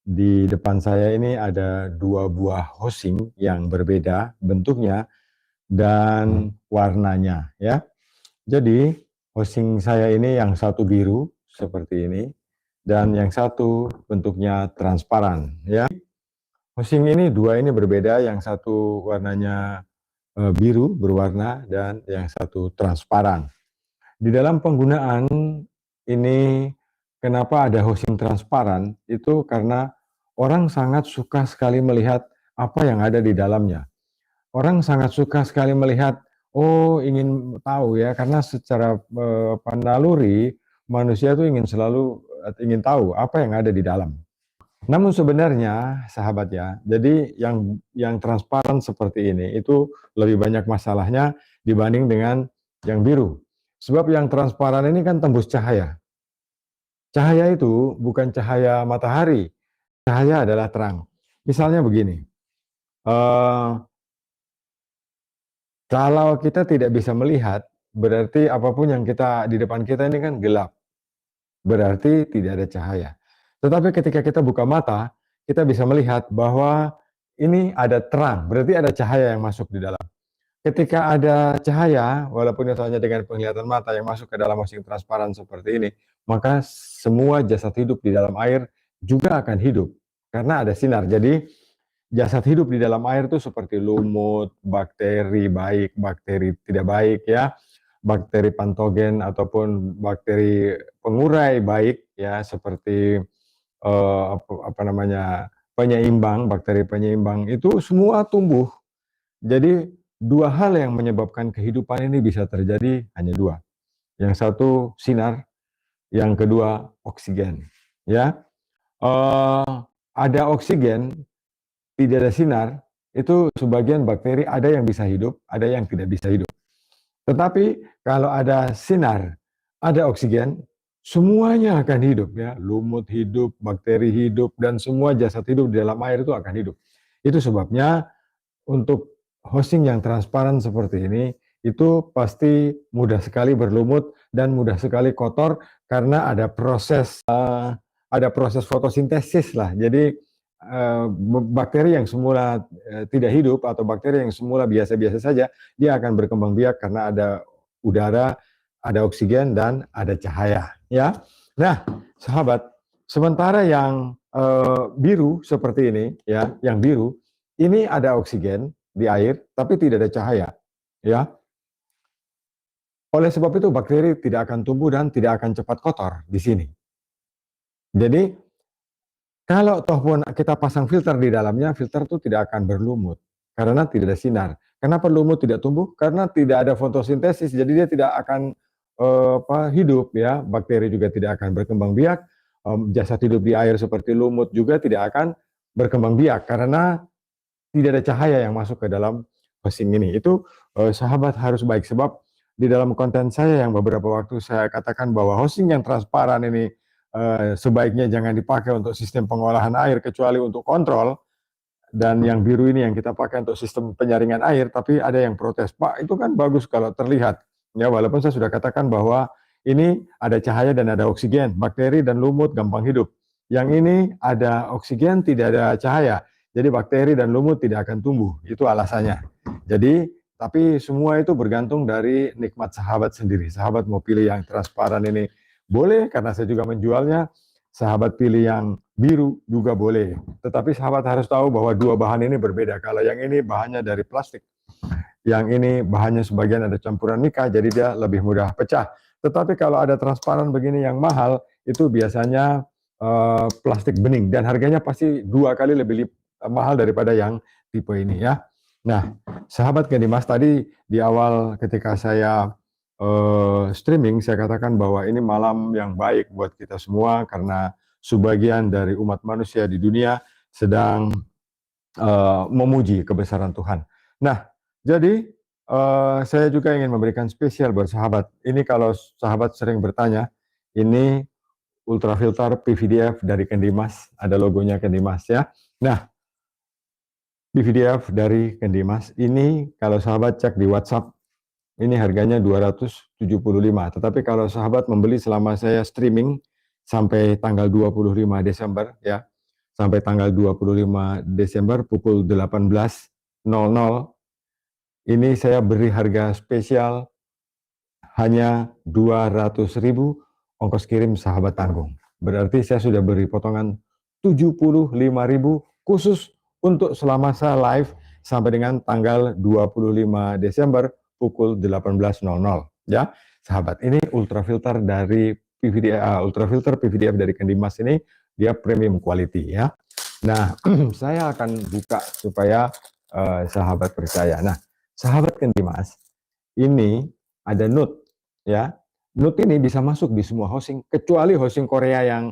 Di depan saya ini ada dua buah hosing yang berbeda bentuknya dan warnanya ya. Jadi hosing saya ini yang satu biru seperti ini dan yang satu bentuknya transparan ya. Hosing ini dua ini berbeda, yang satu warnanya biru berwarna dan yang satu transparan. Di dalam penggunaan ini, kenapa ada hosing transparan, itu karena orang sangat suka sekali melihat apa yang ada di dalamnya. Orang sangat suka sekali melihat, oh ingin tahu ya, karena secara naluri manusia itu ingin selalu ingin tahu apa yang ada di dalam. Namun sebenarnya sahabat ya, jadi yang transparan seperti ini itu lebih banyak masalahnya dibanding dengan yang biru. Sebab yang transparan ini kan tembus cahaya. Cahaya itu bukan cahaya matahari, cahaya adalah terang. Misalnya begini, eh, kalau kita tidak bisa melihat, berarti apapun yang kita di depan kita ini kan gelap, berarti tidak ada cahaya. Tetapi ketika kita buka mata, kita bisa melihat bahwa ini ada terang, berarti ada cahaya yang masuk di dalam. Ketika ada cahaya, walaupun itu hanya dengan penglihatan mata yang masuk ke dalam hosing transparan seperti ini, maka semua jasad hidup di dalam air juga akan hidup karena ada sinar. Jadi jasad hidup di dalam air itu seperti lumut, bakteri baik, bakteri tidak baik ya, bakteri patogen ataupun bakteri pengurai baik ya, seperti apa namanya, penyeimbang, bakteri penyeimbang itu semua tumbuh. Jadi dua hal yang menyebabkan kehidupan ini bisa terjadi hanya dua. Yang satu sinar, yang kedua oksigen. Ya, ada oksigen, tidak ada sinar, itu sebagian bakteri ada yang bisa hidup, ada yang tidak bisa hidup. Tetapi kalau ada sinar, ada oksigen, semuanya akan hidup ya. Lumut hidup, bakteri hidup, dan semua jasad hidup di dalam air itu akan hidup. Itu sebabnya untuk hosing yang transparan seperti ini, itu pasti mudah sekali berlumut dan mudah sekali kotor karena ada proses fotosintesis lah. Jadi bakteri yang semula tidak hidup atau bakteri yang semula biasa-biasa saja, dia akan berkembang biak karena ada udara, ada oksigen dan ada cahaya. Ya, nah sahabat, sementara yang biru seperti ini, ya, yang biru ini ada oksigen di air, tapi tidak ada cahaya. Ya, oleh sebab itu bakteri tidak akan tumbuh dan tidak akan cepat kotor di sini. Jadi kalau toh pun kita pasang filter di dalamnya, filter itu tidak akan berlumut karena tidak ada sinar. Kenapa lumut tidak tumbuh? Karena tidak ada fotosintesis, jadi dia tidak akan hidup ya. Bakteri juga tidak akan berkembang biak. Jasad hidup di air seperti lumut juga tidak akan berkembang biak karena tidak ada cahaya yang masuk ke dalam hosing ini. Itu sahabat harus baik, sebab di dalam konten saya yang beberapa waktu saya katakan bahwa hosing yang transparan ini sebaiknya jangan dipakai untuk sistem pengolahan air kecuali untuk kontrol, dan yang biru ini yang kita pakai untuk sistem penyaringan air. Tapi ada yang protes, Pak itu kan bagus kalau terlihat ya, walaupun saya sudah katakan bahwa ini ada cahaya dan ada oksigen, bakteri dan lumut gampang hidup. Yang ini ada oksigen, tidak ada cahaya, jadi bakteri dan lumut tidak akan tumbuh, itu alasannya. Jadi tapi semua itu bergantung dari nikmat sahabat sendiri. Sahabat mau pilih yang transparan ini boleh, karena saya juga menjualnya. Sahabat pilih yang biru juga boleh. Tetapi sahabat harus tahu bahwa dua bahan ini berbeda. Kalau yang ini bahannya dari plastik, yang ini bahannya sebagian ada campuran mika, jadi dia lebih mudah pecah. Tetapi kalau ada transparan begini yang mahal, itu biasanya plastik bening, dan harganya pasti dua kali lebih mahal daripada yang tipe ini ya. Nah, sahabat Gedimas, tadi di awal ketika saya streaming, saya katakan bahwa ini malam yang baik buat kita semua karena sebagian dari umat manusia di dunia sedang memuji kebesaran Tuhan. Nah, jadi saya juga ingin memberikan spesial buat sahabat. Ini kalau sahabat sering bertanya, ini ultrafilter PVDF dari Kendimas, ada logonya Kendimas ya. Nah, PVDF dari Kendimas ini kalau sahabat cek di WhatsApp, ini harganya 275. Tetapi kalau sahabat membeli selama saya streaming sampai tanggal 25 Desember ya, sampai tanggal 25 Desember pukul 18.00 ini saya beri harga spesial hanya 200.000, ongkos kirim sahabat tanggung. Berarti saya sudah beri potongan 75.000 khusus untuk selama saya live sampai dengan tanggal 25 Desember pukul 18.00 ya. Sahabat, ini ultrafilter dari ultrafilter PVDF dari Kendimas ini dia premium quality ya. Nah, saya akan buka supaya sahabat percaya. Nah, sahabat Kendimas, ini ada Note ya. Note ini bisa masuk di semua housing kecuali housing Korea yang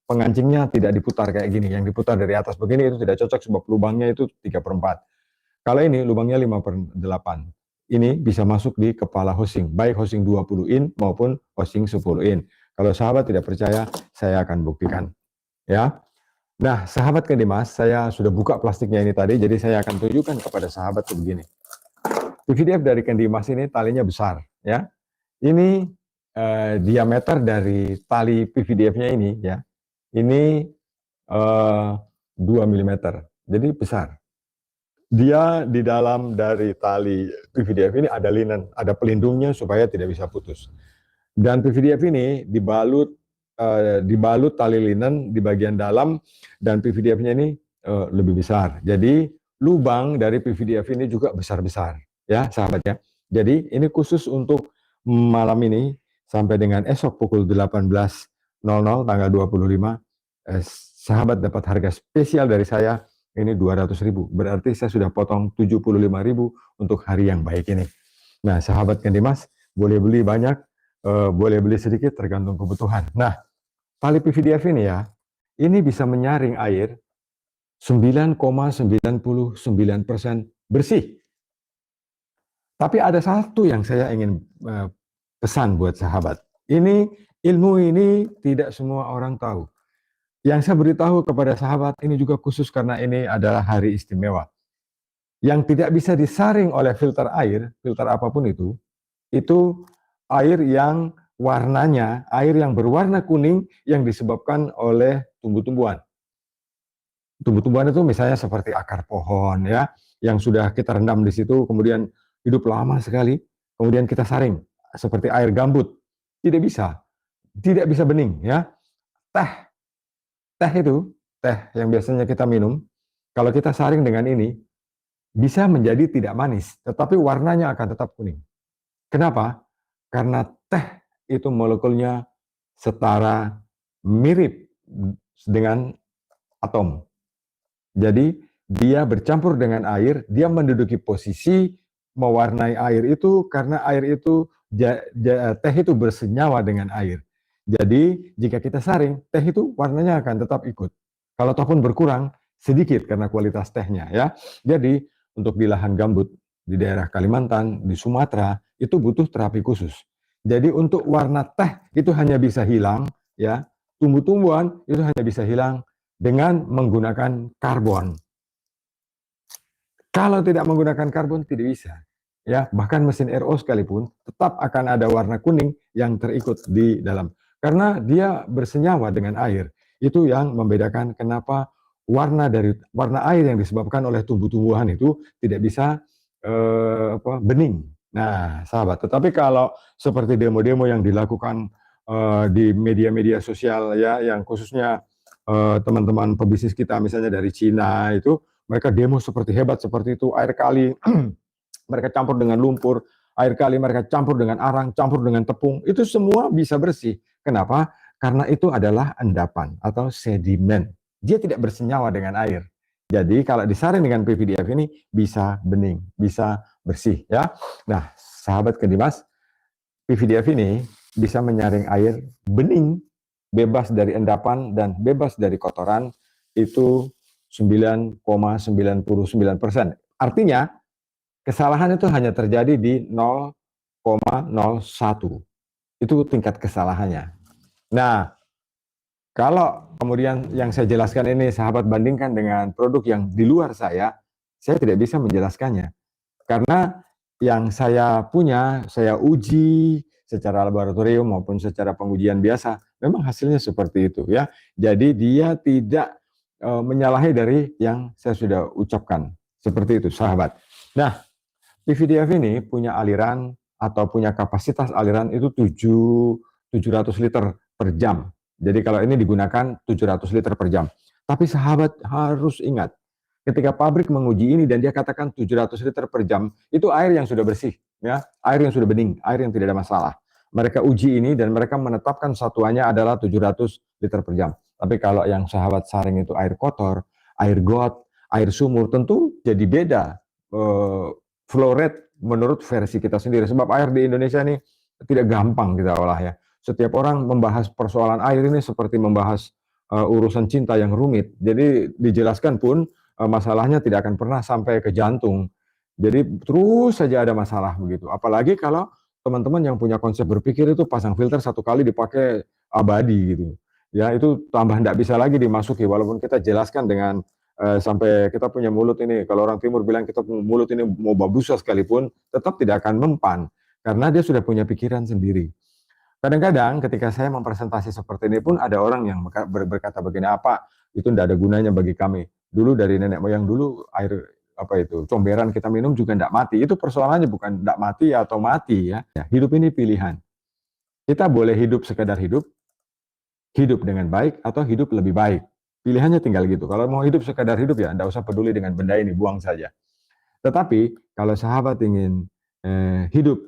pengancingnya tidak diputar kayak gini, yang diputar dari atas begini itu tidak cocok sebab lubangnya itu 3/4. Kalau ini lubangnya 5/8. Ini bisa masuk di kepala housing, baik housing 20 in maupun housing 10 in. Kalau sahabat tidak percaya, saya akan buktikan ya. Nah, sahabat Kendimas, saya sudah buka plastiknya ini tadi, jadi saya akan tunjukkan kepada sahabat begini. PVDF dari Kendimas ini talinya besar ya. Ini diameter dari tali PVDF-nya ini ya. Ini 2 mm, jadi besar. Dia di dalam dari tali PVDF ini ada linen, ada pelindungnya supaya tidak bisa putus. Dan PVDF ini dibalut tali linen di bagian dalam, dan PVDF-nya ini lebih besar. Jadi lubang dari PVDF ini juga besar-besar ya sahabat ya. Jadi ini khusus untuk malam ini sampai dengan esok pukul 18.00 tanggal 25 sahabat dapat harga spesial dari saya ini 200.000. Berarti saya sudah potong 75.000 untuk hari yang baik ini. Nah, sahabat Kendimas boleh beli banyak, boleh beli sedikit tergantung kebutuhan. Nah, tali PVDF ini ya, ini bisa menyaring air 9,99% bersih. Tapi ada satu yang saya ingin pesan buat sahabat. Ini ilmu ini tidak semua orang tahu. Yang saya beritahu kepada sahabat ini juga khusus karena ini adalah hari istimewa. Yang tidak bisa disaring oleh filter air, filter apapun itu air yang warnanya, air yang berwarna kuning yang disebabkan oleh tumbuh-tumbuhan. Tumbuh-tumbuhan itu misalnya seperti akar pohon ya, yang sudah kita rendam di situ, kemudian hidup lama sekali, kemudian kita saring seperti air gambut. Tidak bisa bening ya. Teh yang biasanya kita minum, kalau kita saring dengan ini, bisa menjadi tidak manis, tetapi warnanya akan tetap kuning. Kenapa? Karena teh itu molekulnya setara mirip dengan atom. Jadi dia bercampur dengan air, dia menduduki posisi mewarnai air itu karena air itu, teh itu bersenyawa dengan air. Jadi jika kita saring, teh itu warnanya akan tetap ikut. Kalau ataupun berkurang sedikit karena kualitas tehnya ya. Jadi untuk di lahan gambut di daerah Kalimantan, di Sumatera itu butuh terapi khusus. Jadi untuk warna teh itu hanya bisa hilang ya. Tumbuh-tumbuhan itu hanya bisa hilang dengan menggunakan karbon. Kalau tidak menggunakan karbon tidak bisa. Ya, bahkan mesin RO sekalipun tetap akan ada warna kuning yang terikut di dalam. Karena dia bersenyawa dengan air. Itu yang membedakan kenapa warna air yang disebabkan oleh tumbuh-tumbuhan itu tidak bisa bening. Nah, sahabat, tetapi kalau seperti demo-demo yang dilakukan di media-media sosial ya, yang khususnya teman-teman pebisnis kita misalnya dari Cina itu, mereka demo seperti hebat seperti itu, air kali mereka campur dengan lumpur, air kali mereka campur dengan arang, campur dengan tepung, itu semua bisa bersih. Kenapa? Karena itu adalah endapan atau sedimen. Dia tidak bersenyawa dengan air. Jadi kalau disaring dengan PVDF ini bisa bening, bisa bersih ya. Nah, sahabat Kendimas, PVDF ini bisa menyaring air bening, bebas dari endapan dan bebas dari kotoran itu 9,99%. Artinya kesalahan itu hanya terjadi di 0,01. Itu tingkat kesalahannya. Nah, kalau kemudian yang saya jelaskan ini sahabat bandingkan dengan produk yang di luar saya tidak bisa menjelaskannya. Karena yang saya punya, saya uji secara laboratorium maupun secara pengujian biasa, memang hasilnya seperti itu ya. Jadi dia tidak menyalahi dari yang saya sudah ucapkan. Seperti itu, sahabat. Nah, PVDF ini punya aliran atau punya kapasitas aliran itu 700 liter per jam. Jadi kalau ini digunakan 700 liter per jam. Tapi sahabat harus ingat, ketika pabrik menguji ini dan dia katakan 700 liter per jam, itu air yang sudah bersih, ya, air yang sudah bening, air yang tidak ada masalah. Mereka uji ini dan mereka menetapkan satuannya adalah 700 liter per jam. Tapi kalau yang sahabat saring itu air kotor, air got, air sumur, tentu jadi beda flow rate menurut versi kita sendiri. Sebab air di Indonesia ini tidak gampang kita olah ya. Setiap orang membahas persoalan air ini seperti membahas urusan cinta yang rumit. Jadi dijelaskan pun masalahnya tidak akan pernah sampai ke jantung. Jadi terus saja ada masalah begitu. Apalagi kalau teman-teman yang punya konsep berpikir itu pasang filter satu kali dipakai abadi gitu. Ya itu tambah tidak bisa lagi dimasuki walaupun kita jelaskan dengan sampai kita punya mulut ini, kalau orang timur bilang kita punya mulut ini mau babusa sekalipun, tetap tidak akan mempan, karena dia sudah punya pikiran sendiri. Kadang-kadang ketika saya mempresentasi seperti ini pun ada orang yang berkata begini, apa itu tidak ada gunanya bagi kami. Dulu dari nenek moyang dulu air apa itu comberan kita minum juga tidak mati. Itu persoalannya bukan tidak mati atau mati ya. Hidup ini pilihan. Kita boleh hidup sekedar hidup, hidup dengan baik atau hidup lebih baik. Pilihannya tinggal gitu. Kalau mau hidup sekadar hidup ya tidak usah peduli dengan benda ini, buang saja. Tetapi kalau sahabat ingin hidup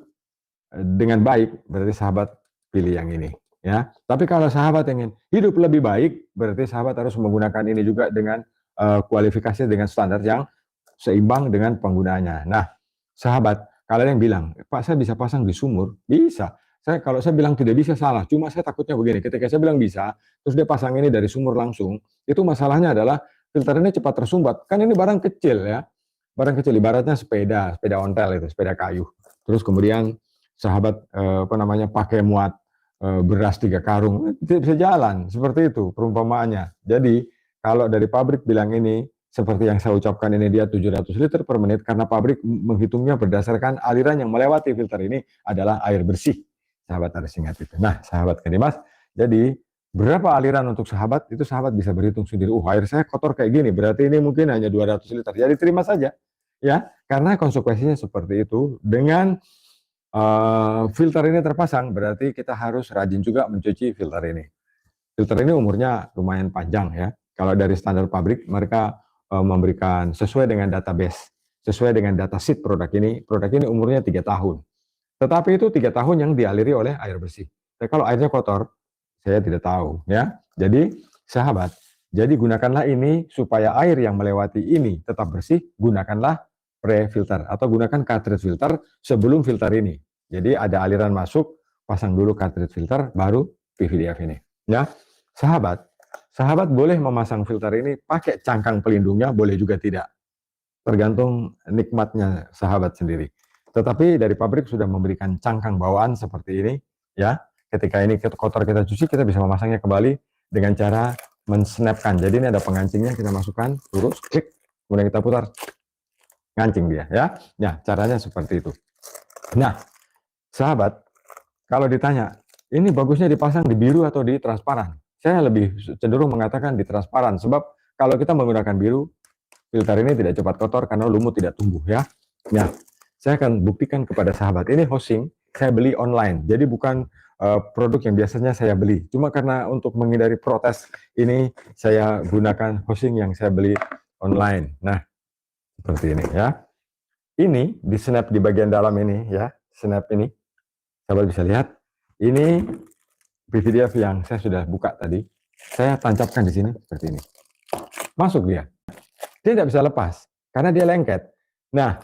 dengan baik, berarti sahabat pilih yang ini. Ya. Tapi kalau sahabat ingin hidup lebih baik, berarti sahabat harus menggunakan ini juga dengan kualifikasi dengan standar yang seimbang dengan penggunaannya. Nah, sahabat, kalian yang bilang, Pak saya bisa pasang di sumur, bisa. Kalau saya bilang tidak bisa salah, cuma saya takutnya begini, ketika saya bilang bisa, terus dia pasang ini dari sumur langsung, itu masalahnya adalah filter ini cepat tersumbat. Kan ini barang kecil ya, barang kecil ibaratnya sepeda ontel itu, sepeda kayu. Terus kemudian sahabat apa namanya pakai muat beras 3 karung, tidak bisa jalan, seperti itu perumpamaannya. Jadi kalau dari pabrik bilang ini, seperti yang saya ucapkan ini dia 700 liter per menit, karena pabrik menghitungnya berdasarkan aliran yang melewati filter ini adalah air bersih. Sahabat harus ingat itu. Nah, sahabat Kedimas, jadi berapa aliran untuk sahabat, itu sahabat bisa berhitung sendiri. Air saya kotor kayak gini, berarti ini mungkin hanya 200 liter. Jadi terima saja, ya, karena konsekuensinya seperti itu. Dengan filter ini terpasang, berarti kita harus rajin juga mencuci filter ini. Filter ini umurnya lumayan panjang ya. Kalau dari standar pabrik, mereka memberikan sesuai dengan database, sesuai dengan datasheet produk ini umurnya 3 tahun. Tetapi itu 3 tahun yang dialiri oleh air bersih. Tapi kalau airnya kotor, saya tidak tahu ya. Jadi sahabat, jadi gunakanlah ini supaya air yang melewati ini tetap bersih, gunakanlah pre-filter atau gunakan cartridge filter sebelum filter ini. Jadi ada aliran masuk, pasang dulu cartridge filter, baru PVDF ini. Ya, sahabat boleh memasang filter ini pakai cangkang pelindungnya, boleh juga tidak. Tergantung nikmatnya sahabat sendiri. Tetapi dari pabrik sudah memberikan cangkang bawaan seperti ini, ya. Ketika ini kotor kita cuci, kita bisa memasangnya kembali dengan cara mensnapkan. Jadi ini ada pengancingnya, kita masukkan, lurus, klik, kemudian kita putar, ngancing dia, ya. Nah, caranya seperti itu. Nah, sahabat, kalau ditanya, ini bagusnya dipasang di biru atau di transparan? Saya lebih cenderung mengatakan di transparan, sebab kalau kita menggunakan biru, filter ini tidak cepat kotor karena lumut tidak tumbuh ya. Nah, saya akan buktikan kepada sahabat. Ini hosing saya beli online. Jadi bukan produk yang biasanya saya beli. Cuma karena untuk menghindari protes ini saya gunakan hosing yang saya beli online. Nah, seperti ini ya. Ini di snap di bagian dalam ini ya. Snap ini. Sahabat bisa lihat. Ini PVDF yang saya sudah buka tadi. Saya tancapkan di sini seperti ini. Masuk dia. Dia tidak bisa lepas karena dia lengket. Nah,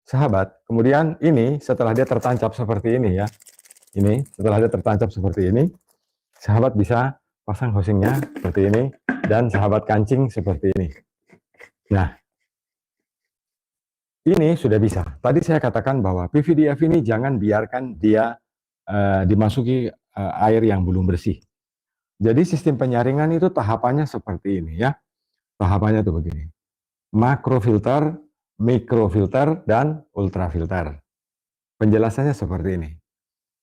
sahabat, kemudian ini setelah dia tertancap seperti ini ya, ini setelah dia tertancap seperti ini, sahabat bisa pasang hosingnya seperti ini dan sahabat kancing seperti ini. Nah, ini sudah bisa. Tadi saya katakan bahwa PVDF ini jangan biarkan dia dimasuki air yang belum bersih. Jadi sistem penyaringan itu tahapannya seperti ini ya. Tahapannya tuh begini. Makrofilter, mikrofilter, dan ultrafilter. Penjelasannya seperti ini.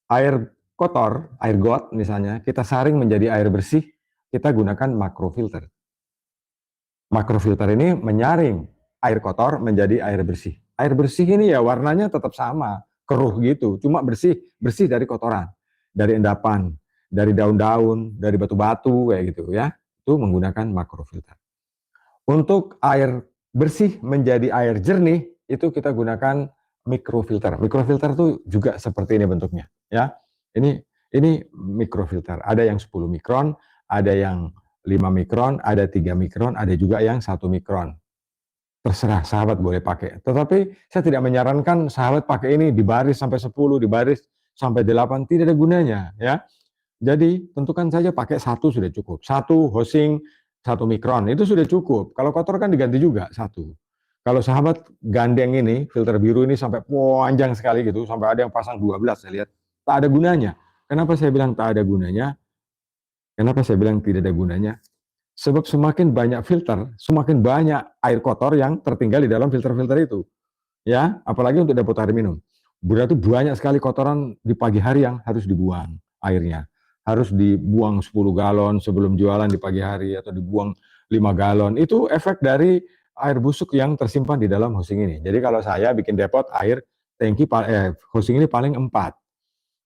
Air kotor, air got misalnya, kita saring menjadi air bersih, kita gunakan makrofilter. Makrofilter ini menyaring air kotor menjadi air bersih. Air bersih ini ya warnanya tetap sama, keruh gitu, cuma bersih, bersih dari kotoran, dari endapan, dari daun-daun, dari batu-batu kayak gitu ya. Itu menggunakan makrofilter. Untuk air bersih menjadi air jernih itu kita gunakan mikrofilter. Mikrofilter itu juga seperti ini bentuknya ya. Ini mikrofilter. Ada yang 10 mikron, ada yang 5 mikron, ada 3 mikron, ada juga yang 1 mikron. Terserah sahabat boleh pakai. Tetapi saya tidak menyarankan sahabat pakai ini dibaris sampai 10, dibaris sampai 8, tidak ada gunanya ya. Jadi tentukan saja pakai satu sudah cukup. Satu hosing 1 mikron itu sudah cukup. Kalau kotor kan diganti juga satu. Kalau sahabat gandeng ini, filter biru ini sampai panjang sekali gitu, sampai ada yang pasang 12 saya lihat. Tak ada gunanya. Kenapa saya bilang tak ada gunanya? Kenapa saya bilang tidak ada gunanya? Sebab semakin banyak filter, semakin banyak air kotor yang tertinggal di dalam filter-filter itu. Ya, apalagi untuk dapur air minum. Berarti banyak sekali kotoran di pagi hari yang harus dibuang airnya. Harus dibuang 10 galon sebelum jualan di pagi hari atau dibuang 5 galon. Itu efek dari air busuk yang tersimpan di dalam hosing ini. Jadi kalau saya bikin depot air tangki hosing ini paling 4.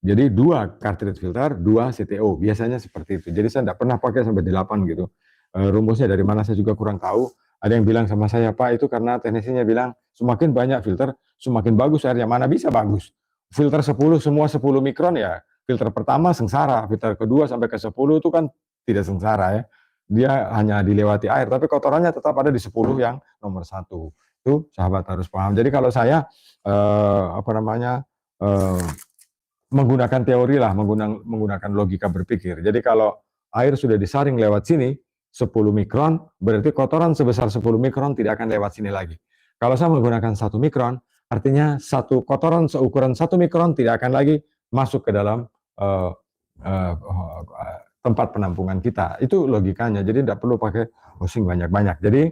Jadi 2 cartridge filter, 2 CTO. Biasanya seperti itu. Jadi saya tidak pernah pakai sampai 8 gitu. Rumusnya dari mana saya juga kurang tahu. Ada yang bilang sama saya, Pak, itu karena teknisinya bilang semakin banyak filter, semakin bagus airnya. Mana bisa bagus? Filter 10, semua 10 mikron ya. Filter pertama sengsara, filter kedua sampai ke 10 itu kan tidak sengsara ya. Dia hanya dilewati air, tapi kotorannya tetap ada di 10 yang nomor 1. Itu sahabat harus paham. Jadi kalau saya menggunakan teori lah, menggunakan logika berpikir. Jadi kalau air sudah disaring lewat sini, 10 mikron, berarti kotoran sebesar 10 mikron tidak akan lewat sini lagi. Kalau saya menggunakan 1 mikron, artinya satu kotoran seukuran 1 mikron tidak akan lagi masuk ke dalam tempat penampungan kita. Itu logikanya, jadi tidak perlu pakai hosing banyak-banyak. Jadi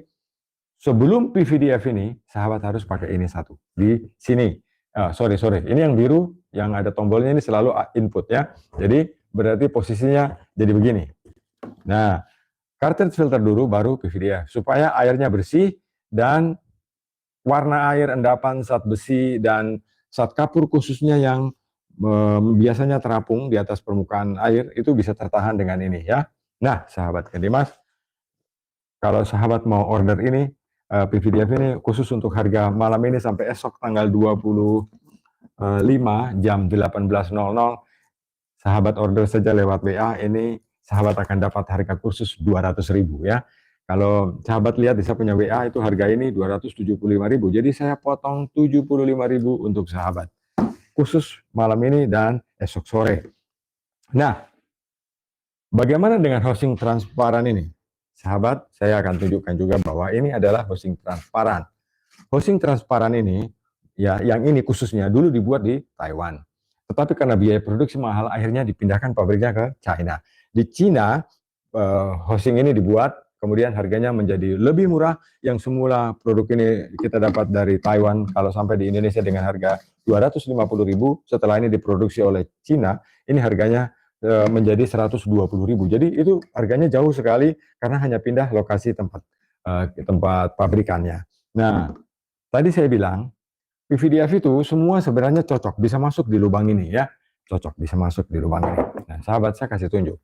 sebelum PVDF ini, sahabat harus pakai ini satu. Di sini, sorry, ini yang biru, yang ada tombolnya ini selalu input ya. Jadi berarti posisinya jadi begini. Nah, cartridge filter dulu baru PVDF supaya airnya bersih dan warna air, endapan, zat besi dan zat kapur khususnya yang biasanya terapung di atas permukaan air itu bisa tertahan dengan ini ya. Nah, sahabat Dimas, kalau sahabat mau order ini PVDF ini khusus untuk harga malam ini sampai esok tanggal 25 jam 18.00, sahabat order saja lewat WA, ini sahabat akan dapat harga khusus 200.000 ya. Kalau sahabat lihat di saya punya WA itu harga ini 275.000, jadi saya potong 75.000 untuk sahabat. Khusus malam ini dan esok sore. Nah, bagaimana dengan hosing transparan ini? Sahabat, saya akan tunjukkan juga bahwa ini adalah hosing transparan. Hosing transparan ini, ya, yang ini khususnya dulu dibuat di Taiwan. Tetapi karena biaya produksi mahal, akhirnya dipindahkan pabriknya ke China. Di China, hosing ini dibuat, kemudian harganya menjadi lebih murah. Yang semula produk ini kita dapat dari Taiwan, kalau sampai di Indonesia dengan harga 250.000, setelah ini diproduksi oleh China, ini harganya menjadi 120.000. Jadi itu harganya jauh sekali karena hanya pindah lokasi tempat pabrikannya. Nah, tadi saya bilang PVDF itu semua sebenarnya cocok, bisa masuk di lubang ini ya, cocok bisa masuk di lubang ini. Nah, sahabat saya kasih tunjuk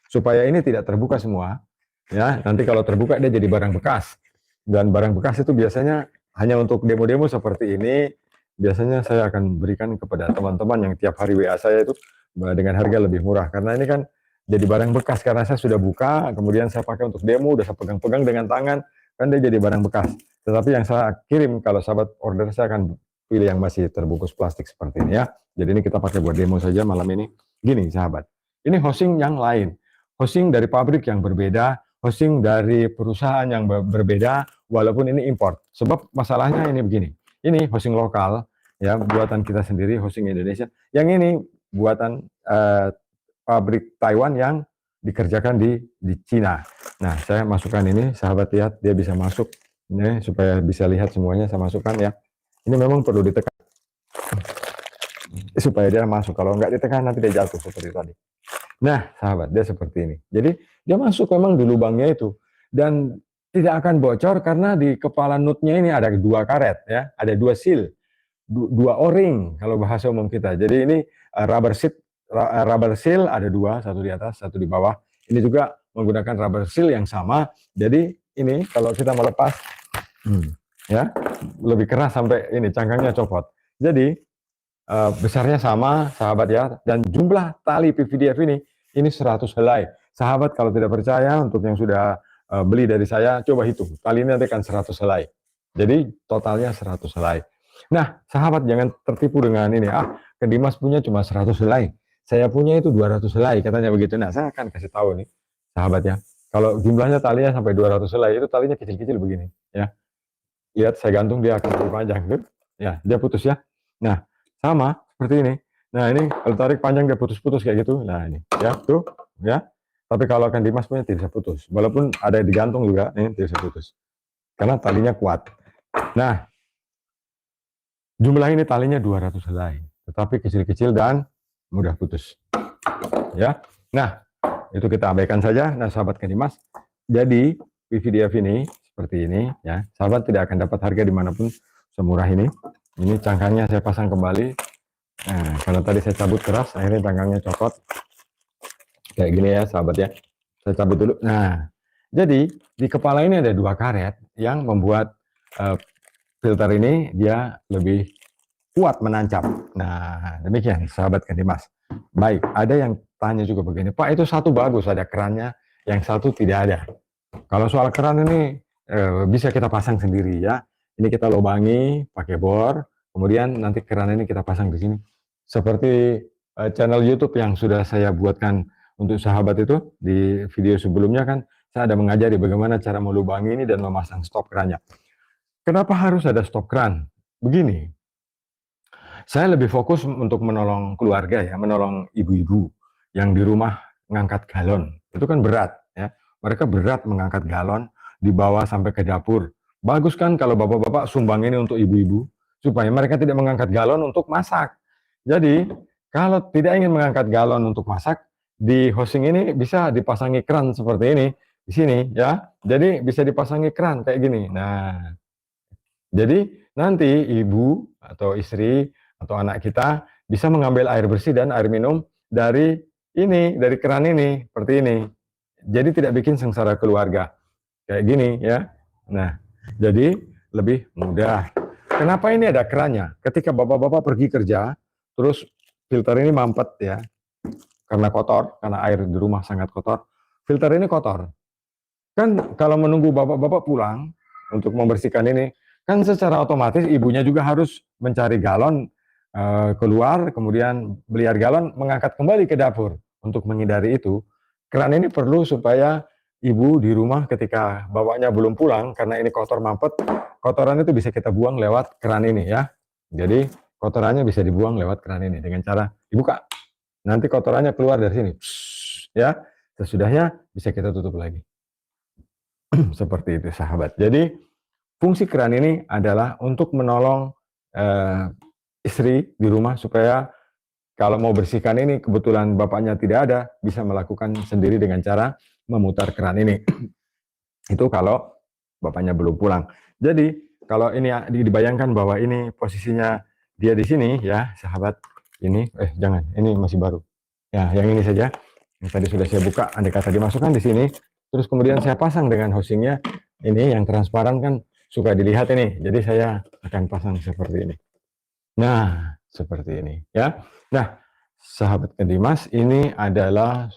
supaya ini tidak terbuka semua ya. Nanti kalau terbuka dia jadi barang bekas, dan barang bekas itu biasanya hanya untuk demo-demo seperti ini. Biasanya saya akan berikan kepada teman-teman yang tiap hari WA saya itu dengan harga lebih murah, karena ini kan jadi barang bekas karena saya sudah buka, kemudian saya pakai untuk demo, udah saya pegang-pegang dengan tangan, kan dia jadi barang bekas. Tetapi yang saya kirim, kalau sahabat order, saya akan pilih yang masih terbungkus plastik seperti ini ya. Jadi ini kita pakai buat demo saja malam ini. Gini sahabat, ini hosing yang lain, hosing dari pabrik yang berbeda, hosing dari perusahaan yang berbeda, walaupun ini import. Sebab masalahnya ini begini, ini hosing lokal ya, buatan kita sendiri, hosing Indonesia. Yang ini buatan pabrik Taiwan yang dikerjakan di Cina. Nah, saya masukkan ini, sahabat lihat, dia bisa masuk ini supaya bisa lihat semuanya. Saya masukkan ya. Ini memang perlu ditekan supaya dia masuk. Kalau nggak ditekan nanti dia jatuh seperti tadi. Nah, sahabat, dia seperti ini. Jadi dia masuk memang di lubangnya itu. Dan tidak akan bocor karena di kepala nutnya ini ada 2 karet ya, ada 2 seal, 2 o-ring kalau bahasa umum kita. Jadi ini rubber seal ada 2, satu di atas, satu di bawah. Ini juga menggunakan rubber seal yang sama. Jadi ini kalau kita melepas, ya lebih keras sampai ini cangkangnya copot. Jadi besarnya sama, sahabat ya. Dan jumlah tali PVDF ini 100 helai. Sahabat kalau tidak percaya, untuk yang sudah beli dari saya, coba hitung. Tali ini nanti akan 100 helai. Jadi totalnya 100 helai. Nah, sahabat jangan tertipu dengan ini. Ke Dimas punya cuma 100 helai. Saya punya itu 200 helai, katanya begitu. Nah, saya akan kasih tahu nih, sahabat ya. Kalau jumlahnya talinya sampai 200 helai, itu talinya kecil-kecil begini. Ya, lihat saya gantung dia akan lebih panjang. Ya, dia putus ya. Nah, sama seperti ini. Nah, ini kalau tarik panjang dia putus-putus kayak gitu. Nah, ini ya, tuh ya. Tapi kalau akan Dimas punya tidak bisa putus. Walaupun ada digantung juga, ini tidak bisa putus. Karena talinya kuat. Nah, jumlah ini talinya 200 helai, tetapi kecil-kecil dan mudah putus. Ya. Nah, itu kita abaikan saja. Nah, sahabat Dimas, jadi PVDF ini seperti ini ya. Sahabat tidak akan dapat harga dimanapun semurah ini. Ini cangkangnya saya pasang kembali. Nah, karena tadi saya cabut keras, akhirnya cangkangnya copot. Kayak gini ya, sahabat ya. Saya cabut dulu. Nah, jadi di kepala ini ada 2 karet yang membuat filter ini dia lebih kuat menancap. Nah, demikian sahabat Dimas. Baik, ada yang tanya juga begini, Pak, itu satu bagus ada kerannya, yang satu tidak ada. Kalau soal keran ini bisa kita pasang sendiri ya. Ini kita lubangi pakai bor, kemudian nanti keran ini kita pasang di sini. Seperti channel YouTube yang sudah saya buatkan untuk sahabat itu, di video sebelumnya kan saya ada mengajari bagaimana cara melubangi ini dan memasang stop kerannya. Kenapa harus ada stop keran? Begini, saya lebih fokus untuk menolong keluarga ya, menolong ibu-ibu yang di rumah ngangkat galon. Itu kan berat ya. Mereka berat mengangkat galon, dibawa sampai ke dapur. Bagus kan kalau bapak-bapak sumbang ini untuk ibu-ibu, supaya mereka tidak mengangkat galon untuk masak. Jadi, kalau tidak ingin mengangkat galon untuk masak, di housing ini bisa dipasangi keran seperti ini, di sini ya. Jadi bisa dipasangi keran kayak gini. Nah, jadi nanti ibu atau istri atau anak kita bisa mengambil air bersih dan air minum dari ini, dari keran ini, seperti ini. Jadi tidak bikin sengsara keluarga. Kayak gini ya. Nah, jadi lebih mudah. Kenapa ini ada kerannya? Ketika bapak-bapak pergi kerja, terus filter ini mampet ya, karena kotor, karena air di rumah sangat kotor, filter ini kotor. Kan kalau menunggu bapak-bapak pulang untuk membersihkan ini, kan secara otomatis ibunya juga harus mencari galon, keluar, kemudian beli air galon, mengangkat kembali ke dapur. Untuk menghindari itu, keran ini perlu supaya ibu di rumah ketika bapaknya belum pulang, karena ini kotor mampet, kotoran itu bisa kita buang lewat keran ini ya. Jadi kotorannya bisa dibuang lewat keran ini dengan cara dibuka. Nanti kotorannya keluar dari sini, ya. Sesudahnya bisa kita tutup lagi. Seperti itu sahabat. Jadi fungsi keran ini adalah untuk menolong istri di rumah supaya kalau mau bersihkan ini kebetulan bapaknya tidak ada, bisa melakukan sendiri dengan cara memutar keran ini. Itu kalau bapaknya belum pulang. Jadi kalau ini dibayangkan bahwa ini posisinya dia di sini ya sahabat, ini jangan, ini masih baru. Ya, yang ini saja. Yang tadi sudah saya buka, andai kata dimasukkan di sini, terus kemudian saya pasang dengan housingnya, ini yang transparan kan suka dilihat ini. Jadi saya akan pasang seperti ini. Nah, seperti ini ya. Nah, sahabat Dimas, ini adalah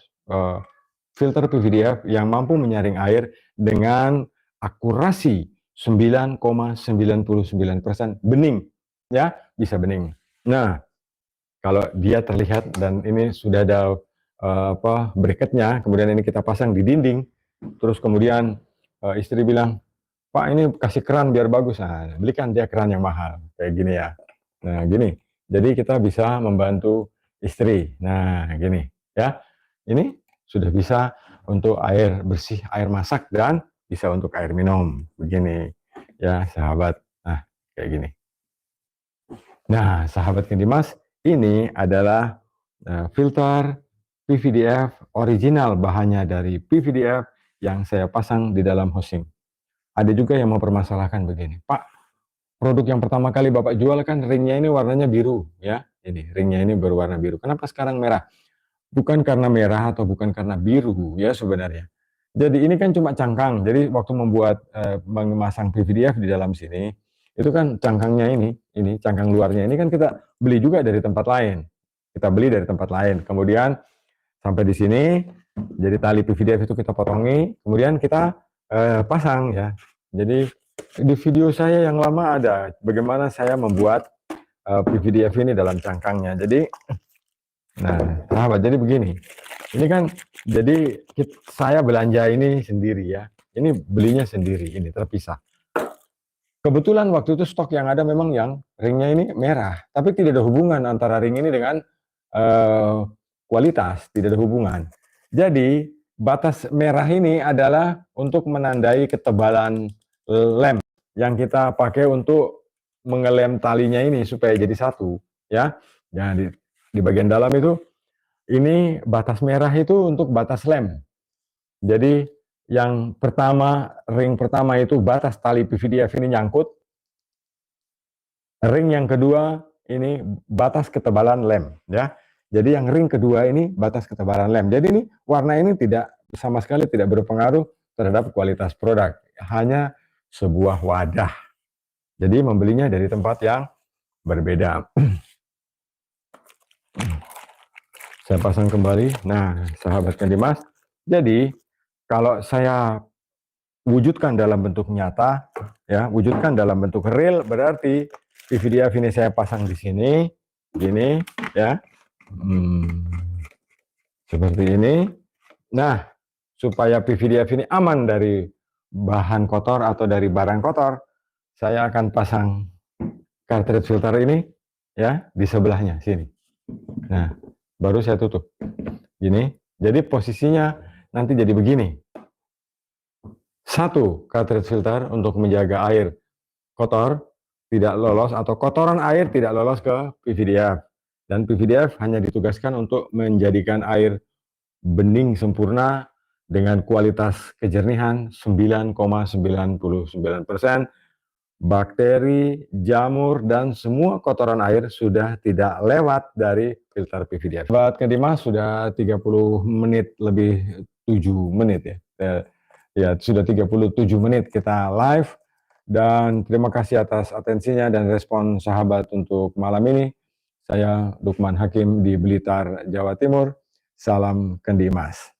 filter PVDF yang mampu menyaring air dengan akurasi 9,99% bening ya, bisa bening. Nah, kalau dia terlihat dan ini sudah ada bracketnya, kemudian ini kita pasang di dinding, terus kemudian istri bilang, Pak ini kasih keran biar bagus. Nah, belikan dia keran yang mahal kayak gini ya. Nah, gini. Jadi kita bisa membantu istri. Nah, gini ya. Ini sudah bisa untuk air bersih, air masak, dan bisa untuk air minum. Begini ya, sahabat. Nah, kayak gini. Nah, sahabat Dimas, ini adalah filter PVDF original, bahannya dari PVDF yang saya pasang di dalam housing. ada juga yang mempermasalahkan begini, Pak, produk yang pertama kali Bapak jual kan ringnya ini warnanya biru, ya. Ini ringnya ini berwarna biru. Kenapa sekarang merah? Bukan karena merah atau bukan karena biru ya sebenarnya. Jadi ini kan cuma cangkang. Jadi waktu membuat memasang PVDF di dalam sini, itu kan cangkangnya ini cangkang luarnya ini kan kita beli juga dari tempat lain. Kita beli dari tempat lain. Kemudian sampai di sini, jadi tali PVDF itu kita potongi, kemudian kita pasang ya. Jadi di video saya yang lama ada bagaimana saya membuat PVDF ini dalam cangkangnya. Jadi, nah sahabat, jadi begini. Ini kan, jadi saya belanja ini sendiri ya. Ini belinya sendiri, ini terpisah. Kebetulan waktu itu stok yang ada memang yang ringnya ini merah, tapi tidak ada hubungan antara ring ini dengan kualitas, tidak ada hubungan. Jadi batas merah ini adalah untuk menandai ketebalan lem yang kita pakai untuk mengelem talinya ini supaya jadi satu, ya. Nah, di bagian dalam itu, ini batas merah itu untuk batas lem. Jadi yang pertama, ring pertama itu batas tali PVDF ini nyangkut. Ring yang kedua ini batas ketebalan lem, ya. Jadi yang ring kedua ini batas ketebalan lem. Jadi ini warna ini tidak sama sekali tidak berpengaruh terhadap kualitas produk, hanya sebuah wadah. Jadi membelinya dari tempat yang berbeda. Saya pasang kembali. Nah, sahabat Kandimas, jadi kalau saya wujudkan dalam bentuk nyata, ya, wujudkan dalam bentuk real, berarti PVDF ini saya pasang di sini, gini, ya, seperti ini. Nah, supaya PVDF ini aman dari bahan kotor atau dari barang kotor, saya akan pasang cartridge filter ini, ya, di sebelahnya sini. Nah, baru saya tutup, gini. Jadi posisinya nanti jadi begini. Satu cartridge filter untuk menjaga air kotor tidak lolos atau kotoran air tidak lolos ke PVDF. Dan PVDF hanya ditugaskan untuk menjadikan air bening sempurna dengan kualitas kejernihan 9,99%. Bakteri, jamur, dan semua kotoran air sudah tidak lewat dari filter PVDF. Sobat Kandimas, sudah 30 menit lebih 7 menit ya. Ya, sudah 37 menit kita live. Dan terima kasih atas atensinya dan respon sahabat untuk malam ini. Saya Lukman Hakim di Blitar, Jawa Timur. Salam Kandimas.